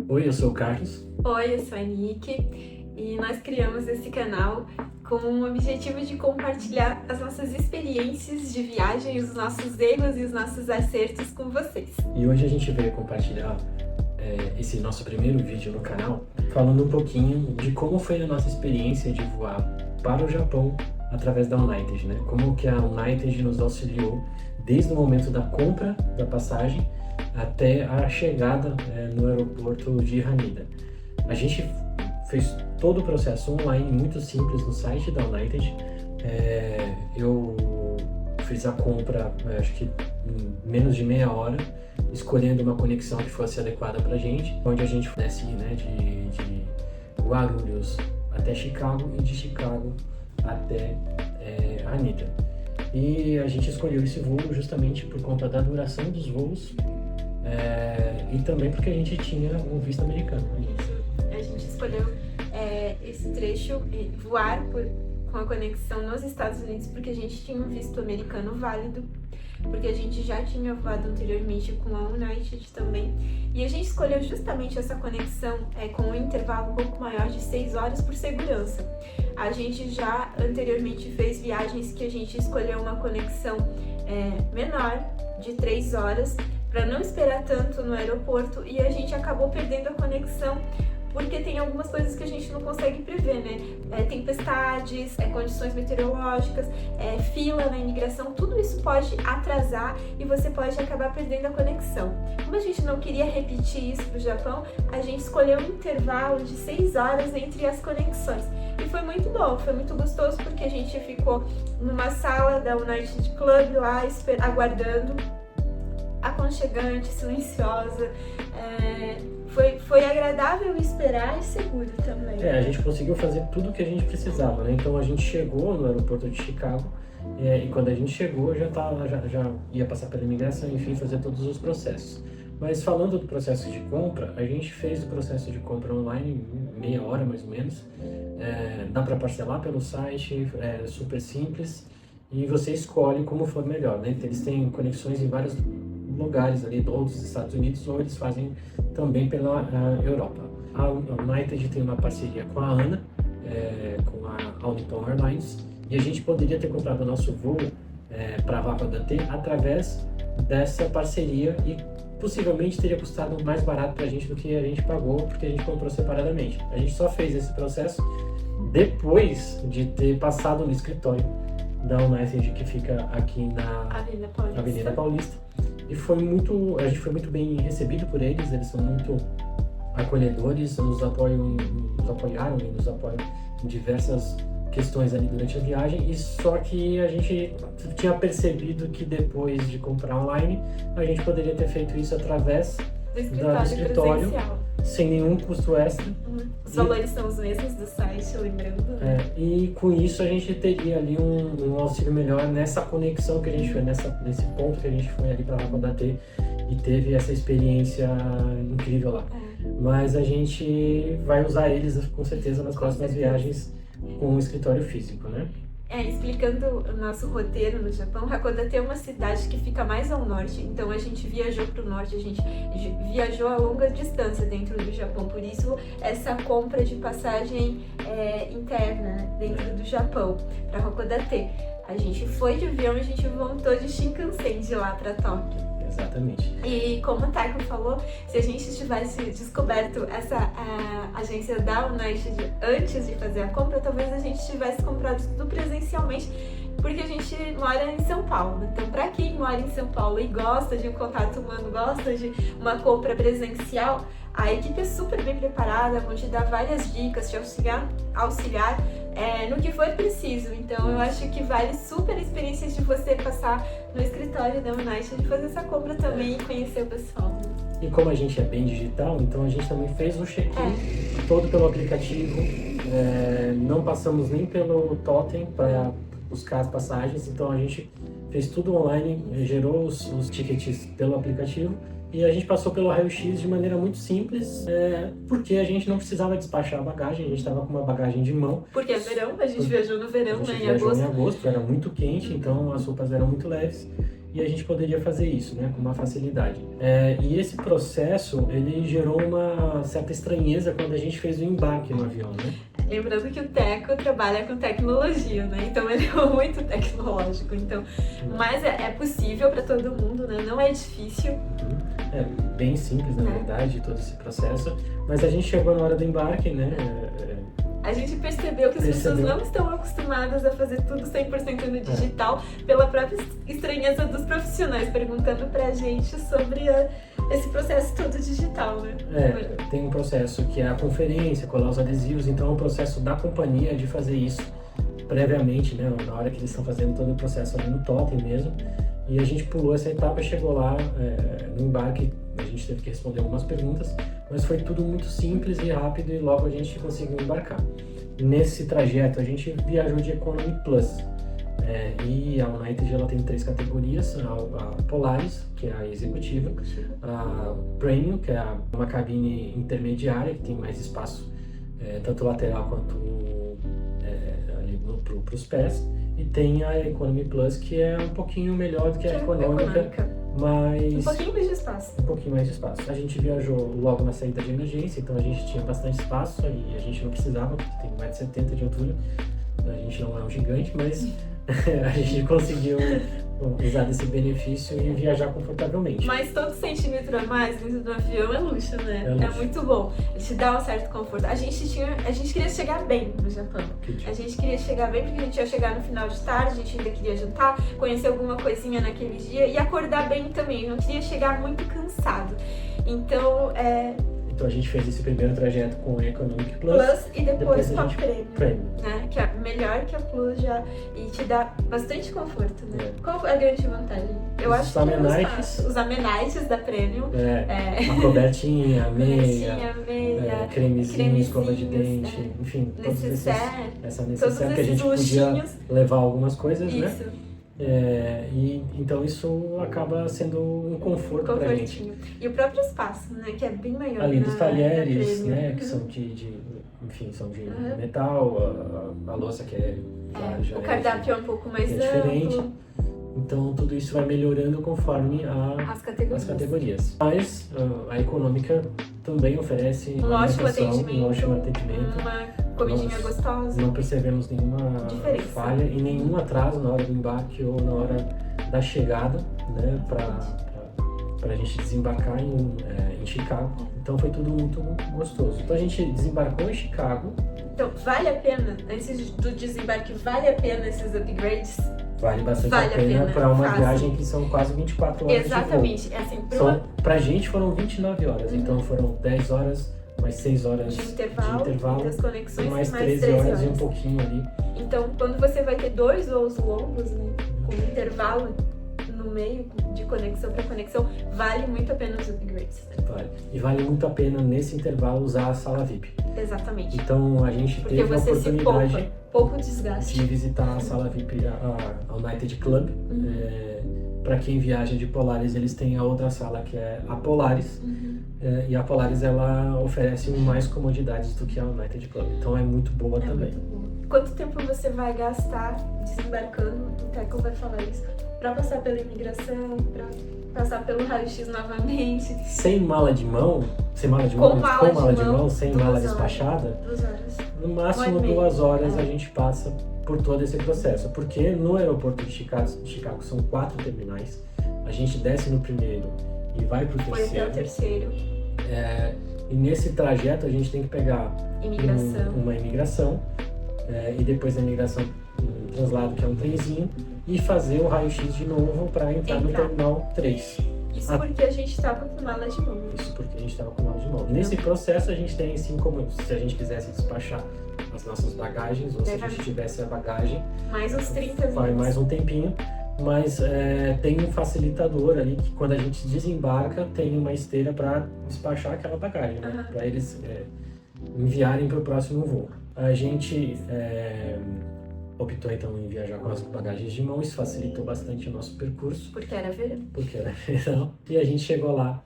Oi, eu sou o Carlos. Oi, eu sou a Nick e nós criamos esse canal com o objetivo de compartilhar as nossas experiências de viagem, os nossos erros e os nossos acertos com vocês. E hoje a gente veio compartilhar esse nosso primeiro vídeo no canal, falando um pouquinho de como foi a nossa experiência de voar para o Japão através da United, né? Como que a United nos auxiliou desde o momento da compra da passagem até a chegada no aeroporto de Haneda. A gente fez todo o processo online, muito simples, no site da United. Eu fiz a compra, acho que em menos de meia hora, escolhendo uma conexão que fosse adequada para a gente, onde a gente pudesse ir, né, de Guarulhos até Chicago e de Chicago até Haneda. E a gente escolheu esse voo justamente por conta da duração dos voos e também porque a gente tinha um visto americano. A gente escolheu esse trecho, voar com a conexão nos Estados Unidos, porque a gente tinha um visto americano válido, porque a gente já tinha voado anteriormente com a United também, e a gente escolheu justamente essa conexão com um intervalo um pouco maior de 6 horas por segurança. A gente já anteriormente fez viagens que a gente escolheu uma conexão menor, de 3 horas, para não esperar tanto no aeroporto, e a gente acabou perdendo a conexão porque tem algumas coisas que a gente não consegue prever, né? Tempestades, condições meteorológicas, fila na imigração, tudo isso pode atrasar e você pode acabar perdendo a conexão. Como a gente não queria repetir isso para o Japão, a gente escolheu um intervalo de 6 horas entre as conexões. E foi muito bom, foi muito gostoso, porque a gente ficou numa sala da United Club lá, aguardando, aconchegante, silenciosa, foi agradável esperar e seguro também. A gente conseguiu fazer tudo o que a gente precisava, né? Então a gente chegou no aeroporto de Chicago e quando a gente chegou já ia passar pela imigração, enfim, fazer todos os processos. Mas falando do processo de compra, a gente fez o processo de compra online em meia hora mais ou menos. Dá para parcelar pelo site, é super simples e você escolhe como for melhor, né? Eles têm conexões em vários lugares ali dos Estados Unidos, ou eles fazem também pela Europa. A United tem uma parceria com a ANA, com a All Nippon Airlines, e a gente poderia ter comprado o nosso voo para Hakodate através dessa parceria e possivelmente teria custado mais barato para a gente do que a gente pagou, porque a gente comprou separadamente. A gente só fez esse processo depois de ter passado no escritório da United, que fica aqui na Avenida Paulista. E a gente foi muito bem recebido por eles, eles são muito acolhedores, nos apoiaram e nos apoiam em diversas questões ali durante a viagem, e só que a gente tinha percebido que depois de comprar online, a gente poderia ter feito isso através do escritório sem nenhum custo extra. Os valores são os mesmos do site, lembrando. E com isso a gente teria ali um auxílio melhor nessa conexão que a gente foi, nesse ponto que a gente foi ali para Hakodate e teve essa experiência incrível lá. Mas a gente vai usar eles com certeza nas próximas viagens com um escritório físico, né? Explicando o nosso roteiro no Japão, Hakodate é uma cidade que fica mais ao norte, então a gente viajou para o norte, a gente viajou a longa distância dentro do Japão, por isso essa compra de passagem interna, né, dentro do Japão, para Hakodate. A gente foi de avião e a gente voltou de Shinkansen de lá para Tóquio. Exatamente. E como o Taiko falou, se a gente tivesse descoberto essa agência da United antes de fazer a compra, talvez a gente tivesse comprado tudo presencialmente, porque a gente mora em São Paulo. Então, para quem mora em São Paulo e gosta de um contato humano, gosta de uma compra presencial, a equipe é super bem preparada, vão te dar várias dicas, te auxiliar no que for preciso. Então eu acho que vale super a experiência de você passar no escritório da United e fazer essa compra também e conhecer o pessoal. E como a gente é bem digital, então a gente também fez o check-in todo pelo aplicativo, não passamos nem pelo totem para buscar as passagens, então a gente fez tudo online, gerou os tickets pelo aplicativo. E a gente passou pelo raio-x de maneira muito simples, porque a gente não precisava despachar a bagagem, a gente estava com uma bagagem de mão. Porque é verão, a gente viajou no verão, né, em agosto. Em agosto, era muito quente, então as roupas eram muito leves. e a gente poderia fazer isso, né, com uma facilidade. E esse processo, ele gerou uma certa estranheza quando a gente fez o embarque no avião, né? Lembrando que o Teco trabalha com tecnologia, né? Então ele é muito tecnológico. Então, mas é possível para todo mundo, né? Não é difícil. É bem simples, na verdade, todo esse processo. Mas a gente chegou na hora do embarque, né? A gente percebeu que as pessoas não estão acostumadas a fazer tudo 100% no digital pela própria estranheza dos profissionais perguntando pra gente sobre esse processo todo digital, né? Tem um processo que é a conferência, colar os adesivos, então é um processo da companhia de fazer isso previamente, né? Na hora que eles estão fazendo todo o processo ali no totem mesmo. E a gente pulou essa etapa, chegou lá no embarque, a gente teve que responder algumas perguntas, mas foi tudo muito simples e rápido e logo a gente conseguiu embarcar. Nesse trajeto a gente viajou de Economy Plus e a United ela tem 3 categorias, a Polaris, que é a executiva, a Premium, que é uma cabine intermediária, que tem mais espaço tanto lateral quanto ali para os pés, e tem a Economy Plus, que é um pouquinho melhor do que a econômica, mas um pouquinho mais de espaço. Um pouquinho mais de espaço. A gente viajou logo na saída de emergência, então a gente tinha bastante espaço e a gente não precisava, porque tem 1,70 m de altura. A gente não é um gigante, mas a gente conseguiu usar desse benefício e viajar confortavelmente. Mas todo centímetro a mais dentro do avião é luxo, né? É muito bom. Ele te dá um certo conforto. A gente queria chegar bem no Japão. A gente queria chegar bem porque a gente ia chegar no final de tarde, a gente ainda queria jantar, conhecer alguma coisinha naquele dia e acordar bem também. Não queria chegar muito cansado. Então a gente fez esse primeiro trajeto com o Economic Plus e depois com a Premium. Né? Que é melhor que a Plus já e te dá bastante conforto, né? Qual é a grande vantagem? Eu acho que os amenities da Premium. A cobertinha, a meia, cremezinho, escova de dente, enfim, essa necessaire que a gente podia levar algumas coisas, né? Então isso acaba sendo um conforto pra gente. E o próprio espaço, né, que é bem maior. Além dos talheres, né, que são de metal, a louça que o cardápio é um pouco mais diferente. Então tudo isso vai melhorando conforme as categorias. Mas a econômica também oferece um ótimo atendimento, uma comidinha gostosa. Não percebemos nenhuma falha e nenhum atraso na hora do embarque ou na hora da chegada, né, para a gente desembarcar em Chicago. Então foi tudo muito gostoso. Então a gente desembarcou em Chicago. Então vale a pena, antes do desembarque, vale a pena esses upgrades? Vale bastante a pena para uma viagem que são quase 24 horas Exatamente. de voo. Pra gente foram 29 horas, então foram 10 horas, mais 6 horas de intervalo das conexões, e mais 13 horas e um pouquinho ali. Então, quando você vai ter 2 voos longos, né, com intervalo no meio de conexão para conexão, vale muito a pena os upgrades. Vale. E vale muito a pena nesse intervalo usar a sala VIP. Exatamente. Então a gente teve a oportunidade pouco desgaste de visitar a sala VIP, a United Club. Para quem viaja de Polaris, eles têm a outra sala que é a Polaris. E a Polaris ela oferece mais comodidades do que a United Club. Então é muito boa também. Muito boa. Quanto tempo você vai gastar desembarcando? O Teco vai falar isso. Para passar pela imigração, para passar pelo raio-x novamente. Sem mala de mão, sem mala de mala despachada, 2 horas. No máximo 2 horas a gente passa por todo esse processo. Porque no aeroporto de Chicago são 4 terminais. A gente desce no primeiro e vai pro terceiro. Foi até o terceiro. E nesse trajeto a gente tem que pegar uma imigração e depois da imigração um translado, que é um trenzinho, e fazer o raio-x de novo para entrar no terminal 3. Isso porque a gente estava com mala de mão. Nesse processo a gente tem, assim, como se a gente quisesse despachar as nossas bagagens, ou se a gente tivesse a bagagem, mais uns 30 minutos. Vai mais um tempinho, mas tem um facilitador ali que quando a gente desembarca tem uma esteira para despachar aquela bagagem, né? Para eles enviarem para o próximo voo. A gente optou então em viajar com as bagagens de mão, isso facilitou bastante o nosso percurso. Porque era verão. E a gente chegou lá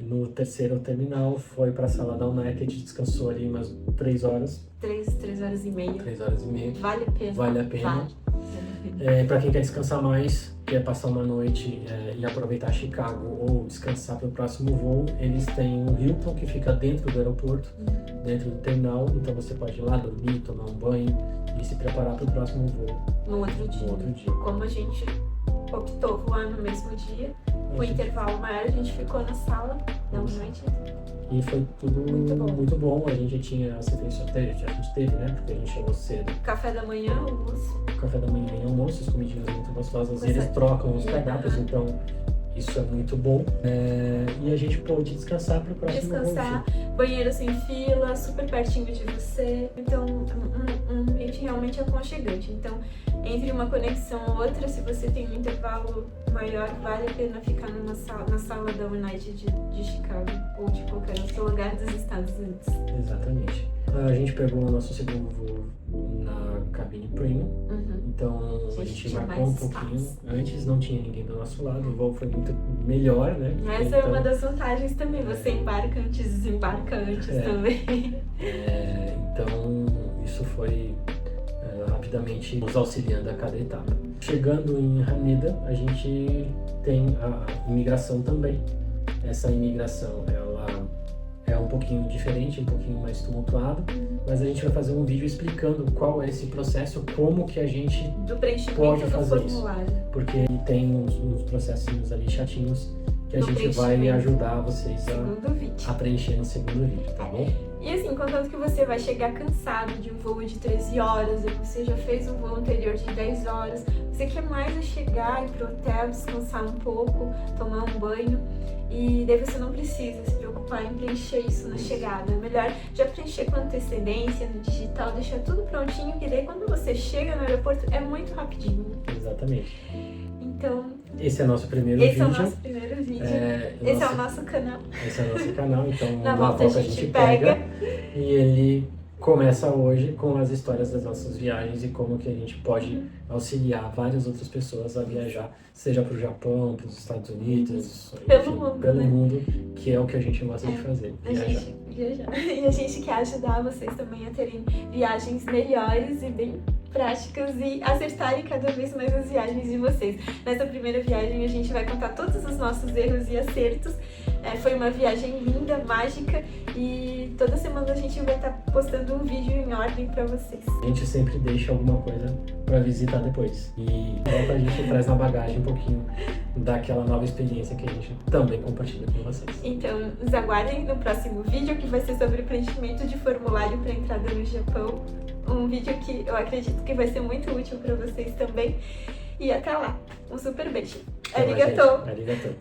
no terceiro terminal, foi para a sala da United, descansou ali umas 3 horas. 3 horas e meia. 3 horas e meia. Vale a pena. Vale a pena. Para quem quer descansar mais, quer passar uma noite e aproveitar Chicago ou descansar para o próximo voo, eles têm um Hilton que fica dentro do aeroporto, dentro do terminal, então você pode ir lá dormir, tomar um banho e se preparar para o próximo voo. No outro dia. Como a gente optou voar no mesmo dia, com intervalo maior, a gente ficou na sala da noite. E foi tudo muito bom. A gente tinha essa intenção, a gente teve, né? Porque a gente chegou cedo. Café da manhã, almoço. Café da manhã e almoço, as comidinhas muito gostosas. E eles trocam os cardápios, então isso é muito bom. E a gente pôde descansar para o próximo voo. Banheiro sem fila, super pertinho de você. Então, um ambiente realmente aconchegante. Então, entre uma conexão ou outra, se você tem um intervalo maior, vale a pena ficar na sala da United de Chicago ou de qualquer outro lugar dos Estados Unidos. Exatamente. A gente pegou o nosso segundo voo na cabine premium, então a gente marcou um pouquinho. Antes não tinha ninguém do nosso lado, o voo foi muito melhor, né? Essa é uma das vantagens também, você embarca antes, desembarca antes também. Então isso foi rapidamente nos auxiliando a cada etapa. Chegando em Haneda, a gente tem a imigração também. Essa imigração, ela é um pouquinho diferente, um pouquinho mais tumultuado, mas a gente vai fazer um vídeo explicando qual é esse processo, como que a gente pode fazer isso. Porque tem uns processinhos ali chatinhos que a gente vai ajudar vocês a preencher no segundo vídeo, tá bom? E assim, contanto que você vai chegar cansado de um voo de 13 horas, ou você já fez um voo anterior de 10 horas, você quer mais chegar, ir pro hotel, descansar um pouco, tomar um banho, e daí você não precisa se preocupar em preencher isso na chegada. É melhor já preencher com antecedência, no digital, deixar tudo prontinho, que daí quando você chega no aeroporto é muito rapidinho. Exatamente. Então, esse é o nosso primeiro vídeo. Esse é o nosso primeiro vídeo. Esse é o nosso canal. Esse é o nosso canal, então na volta a gente pega. E ele começa hoje com as histórias das nossas viagens e como que a gente pode auxiliar várias outras pessoas a viajar, seja para o Japão, para os Estados Unidos, pelo mundo, que é o que a gente gosta de fazer, viajar. E a gente quer ajudar vocês também a terem viagens melhores e bem práticas e acertarem cada vez mais as viagens de vocês. Nessa primeira viagem a gente vai contar todos os nossos erros e acertos. Foi uma viagem linda, mágica, e toda semana a gente vai estar postando um vídeo em ordem para vocês. A gente sempre deixa alguma coisa para visitar depois. E volta a gente traz na bagagem um pouquinho daquela nova experiência que a gente também compartilha com vocês. Então, nos aguardem no próximo vídeo, que vai ser sobre o preenchimento de formulário para entrada no Japão. Um vídeo que eu acredito que vai ser muito útil para vocês também. E até lá. Um super beijo. Arigatou! Arigatou!